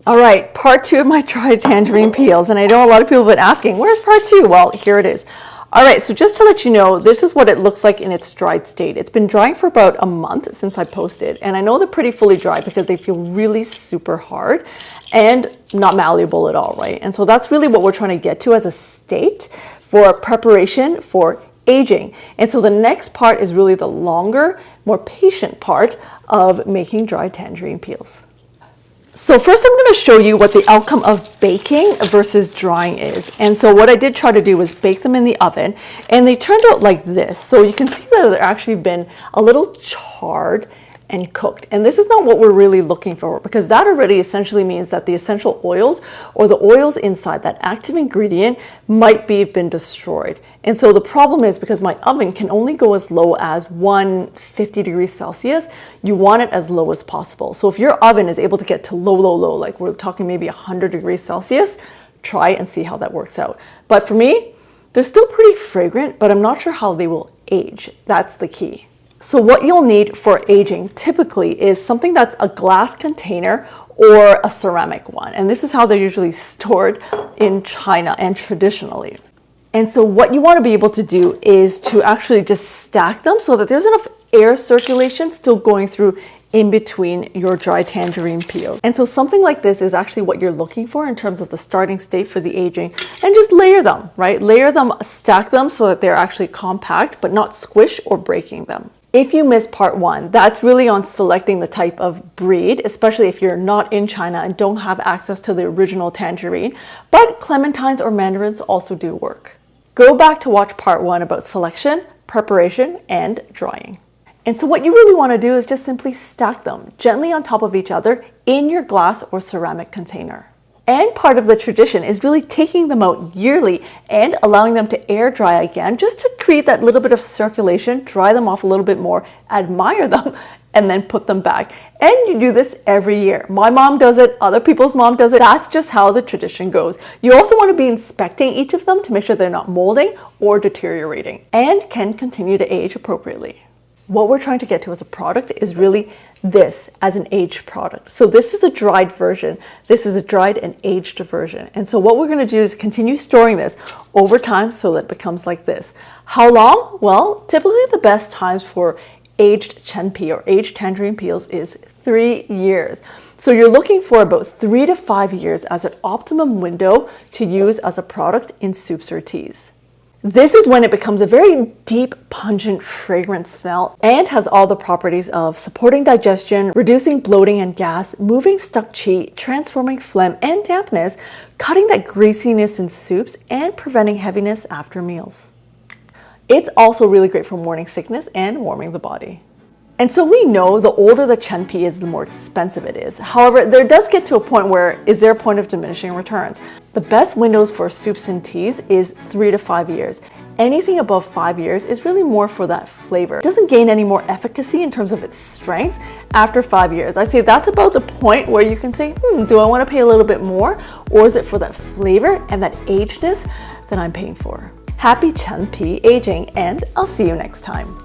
All right, part 2 of my dried tangerine peels. And I know a lot of people have been asking, where's part 2? Well, here it is. All right, so just to let you know, this is what it looks like in its dried state. It's been drying for about a month since I posted. And I know they're pretty fully dried because they feel really super hard and not malleable at all, right? And so that's really what we're trying to get to as a state for preparation for aging. And so the next part is really the longer, more patient part of making dried tangerine peels. So first I'm going to show you what the outcome of baking versus drying is. And so what I did try to do was bake them in the oven, and they turned out like this. So you can see that they're actually been a little charred and cooked. And this is not what we're really looking for, because that already essentially means that the essential oils or the oils inside that active ingredient might be been destroyed. And so the problem is, because my oven can only go as low as 150 degrees Celsius, you want it as low as possible. So if your oven is able to get to low, like we're talking maybe 100 degrees Celsius, try and see how that works out. But for me, they're still pretty fragrant, but I'm not sure how they will age. That's the key. So what you'll need for aging typically is something that's a glass container or a ceramic one. And this is how they're usually stored in China and traditionally. And so what you want to be able to do is to actually just stack them so that there's enough air circulation still going through in between your dry tangerine peels. And so something like this is actually what you're looking for in terms of the starting state for the aging. And just layer them, right? Layer them, stack them so that they're actually compact, but not squish or breaking them. If you missed part 1, that's really on selecting the type of breed, especially if you're not in China and don't have access to the original tangerine, but clementines or mandarins also do work. Go back to watch part 1 about selection, preparation, and drying. And so what you really want to do is just simply stack them gently on top of each other in your glass or ceramic container. And part of the tradition is really taking them out yearly and allowing them to air dry again, just to create that little bit of circulation, dry them off a little bit more, admire them, and then put them back. And you do this every year. My mom does it, other people's mom does it. That's just how the tradition goes. You also want to be inspecting each of them to make sure they're not molding or deteriorating and can continue to age appropriately. What we're trying to get to as a product is really this as an aged product. So this is a dried version. This is a dried and aged version. And so what we're going to do is continue storing this over time so that it becomes like this. How long? Well, typically the best times for aged Chen pea or aged tangerine peels is 3 years. So you're looking for about 3 to 5 years as an optimum window to use as a product in soups or teas. This is when it becomes a very deep, pungent, fragrant smell and has all the properties of supporting digestion, reducing bloating and gas, moving stuck qi, transforming phlegm and dampness, cutting that greasiness in soups, and preventing heaviness after meals. It's also really great for morning sickness and warming the body. And so we know the older the Chen pea is, the more expensive it is. However, there does get to a point where, is there a point of diminishing returns? The best windows for soups and teas is 3 to 5 years. Anything above 5 years is really more for that flavor. It doesn't gain any more efficacy in terms of its strength after 5 years. I say that's about the point where you can say, do I want to pay a little bit more? Or is it for that flavor and that agedness that I'm paying for? Happy Chen pea aging, and I'll see you next time.